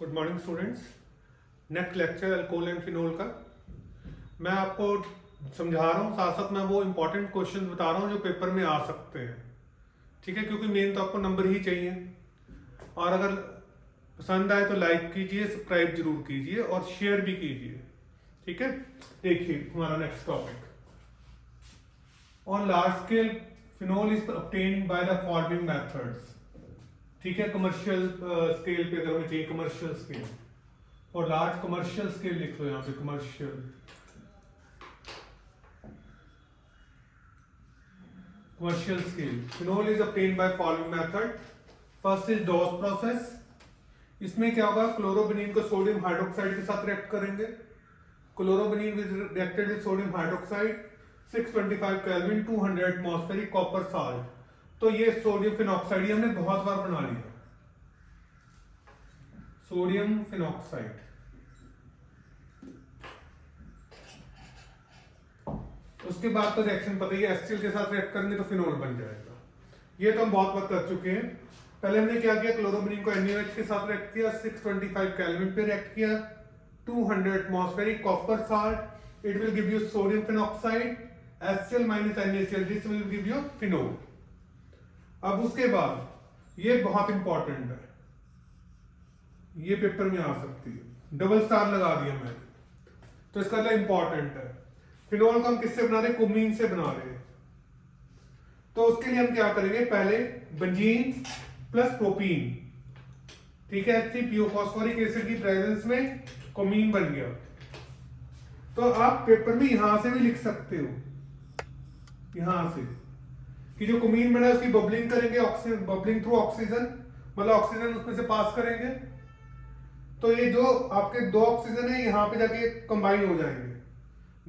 Good morning students. Next lecture alcohol and phenol का मैं आपको समझा रहा हूँ, साथ साथ मैं वो इंपॉर्टेंट क्वेश्चन बता रहा हूँ जो पेपर में आ सकते हैं। ठीक है, क्योंकि मेन तो आपको नंबर ही चाहिए। और अगर पसंद आए तो लाइक कीजिए, सब्सक्राइब जरूर कीजिए और शेयर भी कीजिए। ठीक है, देखिए हमारा next topic on large scale phenol is obtained by the following methods. ठीक है, कमर्शियल स्केल पे अगर हमें चाहिए कमर्शियल स्केल और लार्ज कमर्शियल स्केल लिख लो यहाँ पे commercial scale phenol is obtained by following method. First is Dow's process. इसमें क्या होगा, क्लोरोबेनिन को सोडियम हाइड्रोक्साइड के साथ रिएक्ट करेंगे। Chlorobenzene reacted with sodium hydroxide 625 kelvin 200 atmospheric copper salt. तो ये सोडियम फिनॉक्साइड हमने बहुत बार बना लिया, सोडियम फिनॉक्साइड। उसके बाद तो रिएक्शन पता ही है, एसिटिल के साथ रिएक्ट करेंगे तो फिनोल बन जाएगा। ये तो हम बहुत बार कर चुके हैं। पहले हमने क्या किया, क्लोरोबेनिन को NaOH के साथ रिएक्ट किया, 625 केल्विन पे रिएक्ट किया, 200 atmospheric copper salt, it will give you sodium phenoxide, acetyl minus NaCl, this will give you phenol. अब उसके बाद ये बहुत इंपॉर्टेंट है, ये पेपर में आ सकती है, डबल स्टार लगा दिया मैंने, तो इसका मतलब इंपॉर्टेंट है। फिनोल को हम किससे बना रहे हैं, कुमीन से बना रहे हैं। तो उसके लिए हम क्या करेंगे, पहले बेंजीन प्लस प्रोपीन, ठीक है, फॉस्फोरिक एसिड की प्रेजेंस में कुमीन बन गया। तो आप पेपर में यहां से भी लिख सकते हो, यहां से कि जो कुमीन बना है उसकी बबलिंग करेंगे, ऑक्सीजन बबलिंग थ्रू ऑक्सीजन, मतलब ऑक्सीजन उसमें से पास करेंगे। तो ये जो आपके दो ऑक्सीजन है यहां पे जाके कंबाइन हो जाएंगे,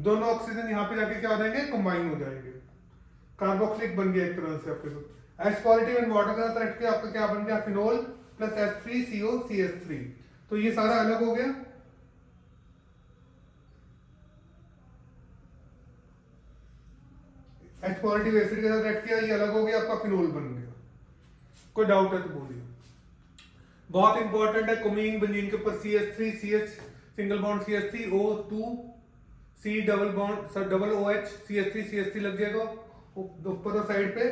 दोनों ऑक्सीजन यहां पे जाके क्या हो जाएंगे, कंबाइन हो जाएंगे। कार्बोक्सिलिक बन गया एक तरह से आपके साथ। एच पॉजिटिव एंड वाटर के साथ रख के आपका क्या बन गया, फिनोल प्लस H3CO CH3। तो ये सारा अलग हो गया। H पॉजिटिव एसिड के साथ रिएक्ट किया, ये अलग हो गया, आपका फिनोल बन गया। कोई डाउट है तो बोलिए। बहुत इंपॉर्टेंट है, कुमीन बेंजीन के ऊपर CH3 CH single bond CH3 O2 C double bond double OH CH3 CH3 लग जाएगा ऊपर और साइड पे।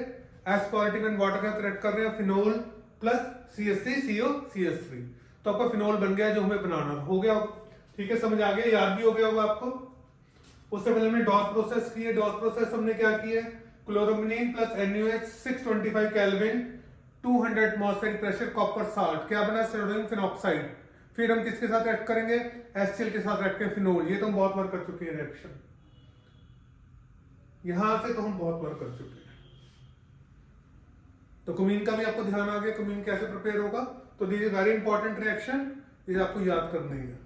H पॉजिटिव एंड वाटर के साथ रिएक्ट कर रहे हैं, फिनोल प्लस CH3CO CH3। तो आपका फिनोल बन गया जो हमें बनाना हो गया। ठीक है, समझ आ गया, याद भी हो गया होगा आपको। उससे पहले हमने डॉस प्रोसेस की है। डॉस प्रोसेस हमने क्या की है, chlorobenzene plus NaOH 625 kelvin 200 atmospheric pressure copper salt, क्या बना, सोडियम फिनॉक्साइड। फिर हम किसके साथ रिएक्ट करेंगे, एसिटिल के साथ रिएक्ट करेंगे, फिनोल। ये तो हम बहुत बार कर चुके हैं रिएक्शन, यहां से तो हम बहुत बार कर चुके हैं। तो कुमीन का भी आपको ध्यान आ गया, कुमीन कैसे प्रिपेयर होगा। तो this is very important reaction, ये आपको याद करनी है।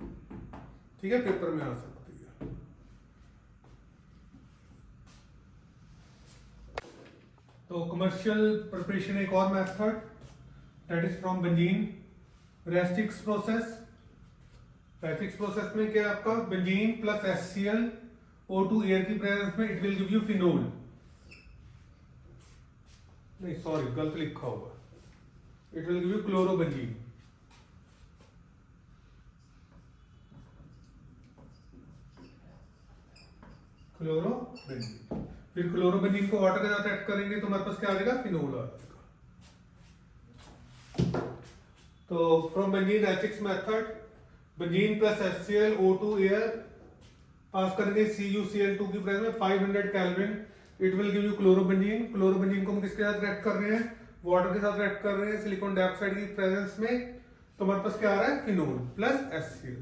ठीक है, पेपर में आ सकती है। तो कमर्शियल प्रिपरेशन एक और method, that is from benzene Raschig process. Raschig process में क्या है आपका, benzene plus HCl O2 air की प्रेजेंस में, it will give you phenol. नहीं सॉरी, गलत लिखा होगा, it will give you chlorobenzene. Chlorobenzene, फिर क्लोरोबेंजीन को वाटर के साथ ऐड करेंगे तो हमारे पास क्या आ जाएगा, फिनोल आ जाएगा। तो from benzene Raschig method, benzene plus HCl O2 air pass करेंगे CuCl2 की प्रेजेंस में 500 kelvin, it will give you chlorobenzene. Chlorobenzene को हम किसके साथ रिएक्ट कर रहे हैं, वाटर के साथ रिएक्ट कर रहे हैं सिलिकॉन डाइऑक्साइड की प्रेजेंस में। तो हमारे पास क्या आ रहा है, फिनोल प्लस HCl।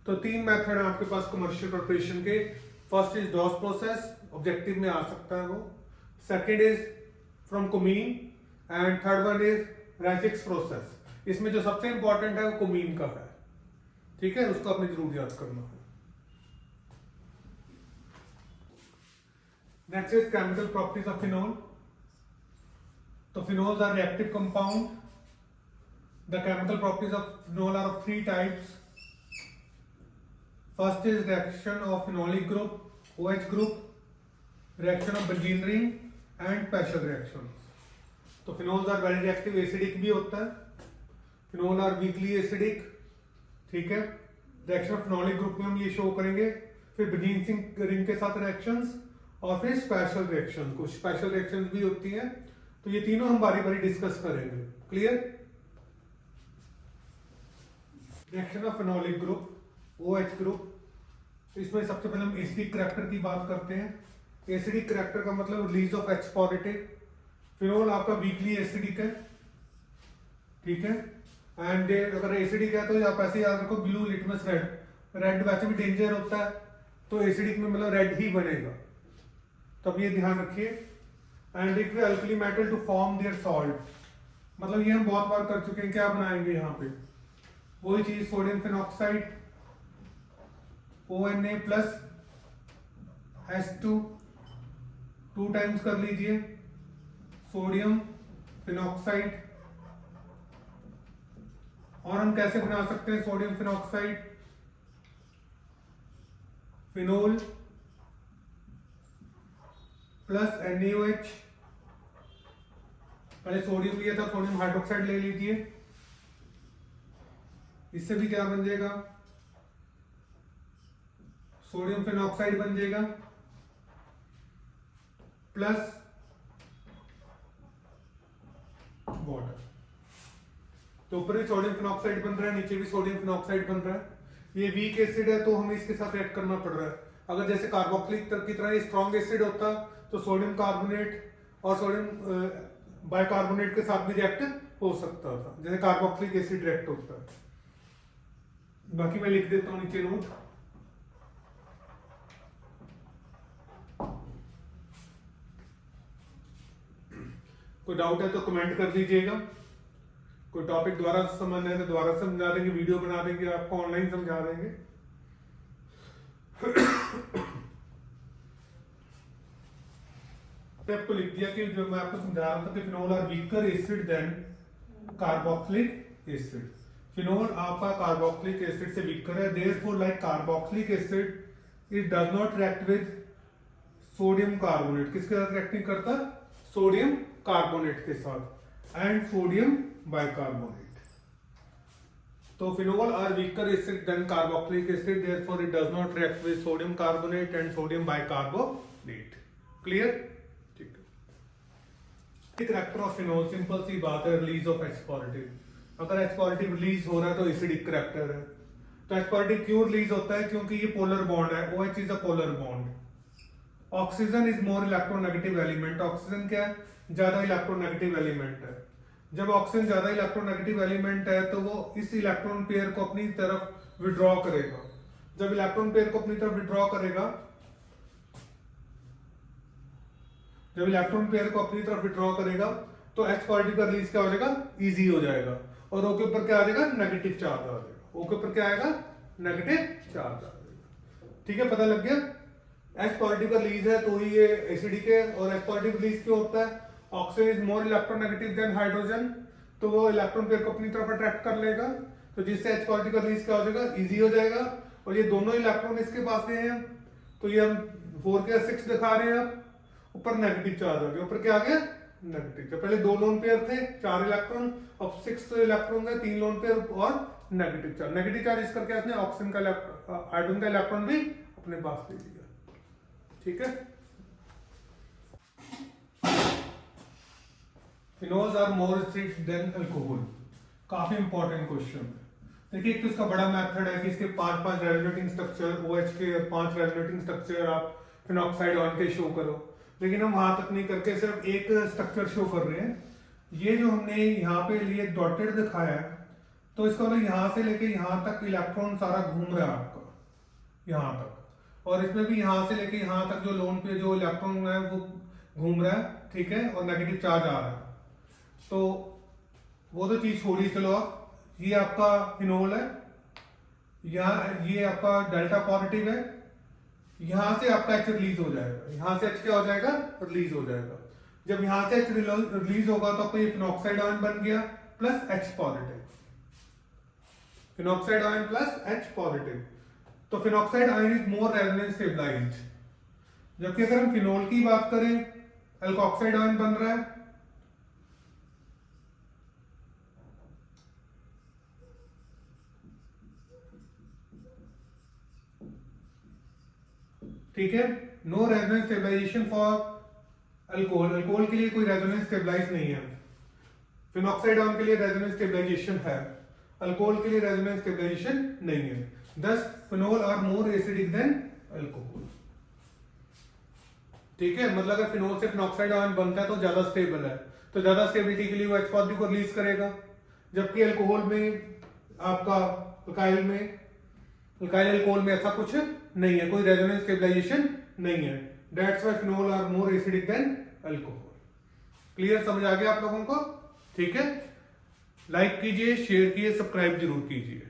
तो तीन मेथड है आपके पास कमर्शियल प्रिपरेशन के। First is Dow's process, objective में आ सकता है वो। Second is from cumene and third one is Raschig process. इसमें जो सबसे इंपॉर्टेंट है वो कुमीन का है। ठीक है, उसको आपने जरूर याद करना है। Next is chemical properties of phenol. So phenols are reactive compound. The chemical properties of phenol are of three types. First is reaction of phenolic group, OH group, reaction of benzene ring and Paschen reactions. तो phenols are very reactive, acidic भी होता है। Phenol are weakly acidic ठीक है। Reaction of phenolic group में हम ये show करेंगे, फिर ब्रीजिंग रिंग के साथ रिएक्शंस और फिर स्पेशल रिएक्शन, कुछ स्पेशल रिएक्शंस भी होती हैं, तो ये तीनों हम बारी बारी डिस्कस करेंगे। Clear. Reaction of phenolic group, OH group, इसमें सबसे पहले हम एसिडिक करैक्टर की बात करते हैं। एसिडिक करैक्टर का मतलब release of H positive. Phenol आपका वीकली एसिडिक है, ठीक है। एंड अगर एसिडिक है तो आप ऐसे याद रखो, ब्लू लिटमस रेड, रेड वैसे भी डेंजर होता है, तो एसिडिक में मतलब रेड ही बनेगा, तब ये ध्यान रखिए। And it will alkali metal to form their salt, मतलब ये हम बहुत बार कर चुके हैं। क्या बनाएंगे यहाँ पे, वही चीज, sodium phenoxide ONA plus H2, 2 times कर लीजिए, सोडियम फिनॉक्साइड। और हम कैसे बना सकते हैं sodium phenoxide, phenol plus NaOH, पहले सोडियम लिया था, सोडियम हाइड्रोक्साइड ले लीजिए, इससे भी क्या बन जाएगा, सोडियम फिनॉक्साइड बन जाएगा, प्लस वाटर। तो ऊपर भी सोडियम फिनॉक्साइड बन रहा है, नीचे भी सोडियम फिनॉक्साइड बन रहा है। ये वीक एसिड है तो हमें इसके साथ रिएक्ट करना पड़ रहा है। अगर जैसे कार्बोक्सिलिक की तरह ये स्ट्रॉन्ग एसिड होता तो सोडियम कार्बोनेट और सोडियम बाइकार्बोनेट के साथ भी रिएक्ट हो सकता था, जैसे कार्बोक्सिलिक एसिड रिएक्ट होता है। बाकी मैं लिख देता हूं नीचे नोट। कोई डाउट है तो कमेंट कर दीजिएगा, कोई टॉपिक दोबारा समझना है तो दोबारा समझा देंगे, वीडियो बना देंगे, आपको ऑनलाइन समझा देंगे। आपको लिख दिया कि जो मैं आपको समझा रहा था कि phenol are weaker acid than carboxylic acid. Phenol आपका कार्बोक्सिलिक एसिड से वीकर है, therefore like carboxylic acid it does not react with sodium carbonate. किसके साथ रिएक्ट नहीं करता, सोडियम कार्बोनेट के साथ, एंड सोडियम बाइकार्बोनेट। तो phenol are weaker acid than carboxylic acid, therefore it does not react with sodium carbonate and sodium bicarbonate. Clear. ठीक है। Character of phenol, simple सी बात है, रिलीज ऑफ H पॉजिटिव। अगर H positive release हो रहा है तो एसिडिक करैक्टर है। तो H पॉजिटिव क्यों रिलीज होता है, क्योंकि ये पोलर बॉन्ड है, OH is a polar bond. Oxygen is more electronegative element. Oxygen क्या है, ज्यादा इलेक्ट्रोनेगेटिव एलिमेंट है। जब ऑक्सीजन ज्यादा इलेक्ट्रोनेगेटिव एलिमेंट है तो वो इस इलेक्ट्रॉन पेयर को अपनी तरफ विड्रॉ करेगा। जब इलेक्ट्रॉन पेयर को अपनी तरफ विड्रॉ करेगा, जब इलेक्ट्रॉन पेयर को अपनी तरफ विड्रॉ करेगा तो H पॉजिटिव का रिलीज क्या हो जाएगा, इजी हो जाएगा, और O के ऊपर क्या आ जाएगा, नेगेटिव चार्ज आ जाएगा। O के ऊपर क्या आएगा, नेगेटिव चार्ज आ जाएगा। ठीक है, पता लग गया। H पॉजिटिव का रिलीज है तो ही ये एसिडिक है। और H पॉजिटिव रिलीज क्यों होता है, oxygen is more electronegative than hydrogen, तो वो इलेक्ट्रॉन पेयर को अपनी तरफ अट्रैक्ट कर लेगा, तो जिससे H पॉजिटिव का रिलीज क्या हो जाएगा, इजी हो जाएगा। और ये दोनों इलेक्ट्रॉन इसके पास हैं, तो ये हम 4 के 6 दिखा रहे हैं, ऊपर नेगेटिव चार्ज आ गया। ऊपर क्या आ गया, नेगेटिव। पहले 2 लोन पेयर थे, 4 इलेक्ट्रॉन, अब 6 इलेक्ट्रॉन है, 3 लोन पेयर और नेगेटिव चार्ज। नेगेटिव चार्ज इस करके आपने ऑक्सीजन का हाइड्रोजन का इलेक्ट्रॉन भी अपने पास ले लिया। ठीक है। Phenols are more acidic than alcohol, काफी इंपॉर्टेंट क्वेश्चन है। देखिए, एक तो इसका बड़ा मेथड है कि इसके 5 रेजोनेटिंग स्ट्रक्चर, OH के 5 रेजोनेटिंग स्ट्रक्चर आप फिनॉक्साइड ऑन के शो करो, लेकिन हम वहां तक नहीं करके सिर्फ एक स्ट्रक्चर शो कर रहे हैं। ये जो हमने यहाँ पे लिए डॉटेड दिखाया है, तो इसका मतलब यहाँ से लेके यहाँ तक इलेक्ट्रॉन सारा घूम रहा है आपका, यहाँ तक, और इसमें भी यहाँ से लेके यहाँ तक जो लोन पे जो इलेक्ट्रॉन है वो घूम रहा है, ठीक है, और नेगेटिव चार्ज आ रहा है। तो वो तो चीज छोड़ी, चलो आप, ये आपका फिनोल है, यहाँ ये आपका डेल्टा पॉजिटिव है, यहां से आपका H रिलीज हो जाएगा, यहां से H क्या हो जाएगा, रिलीज हो जाएगा। जब यहां से H रिलीज होगा तो आपका ये फिनॉक्साइड आयन बन गया plus H positive, phenoxide ion plus H positive. तो phenoxide ion is more resonance stabilised, जबकि अगर हम फिनोल की बात करें, एल्कोक्साइड आयन बन रहा है, ठीक है। No resonance stabilisation for alcohol, alcohol के लिए कोई रेजोनेंस स्टेबलाइज नहीं है। फिनॉक्साइड के लिए रेजोनेंस स्टेबलाइजेशन है, अल्कोहल के लिए रेजोनेंस स्टेबलाइजेशन नहीं है। Thus phenol are more acidic than alcohol. ठीक है, मतलब अगर फिनोल से फिनॉक्साइड आयन बनता है तो ज्यादा स्टेबल है, तो ज्यादा स्टेबिलिटी के लिए वो H पॉजिटिव को रिलीज करेगा, जबकि अल्कोहल में आपका अल्काइल अल्कोहल में ऐसा कुछ नहीं है, कोई रेजोनेंस स्टेबलाइजेशन नहीं है। That's why phenol are more acidic than alcohol. Clear, समझ आ गया आप लोगों को? ठीक है, लाइक कीजिए, शेयर कीजिए, सब्सक्राइब जरूर कीजिए।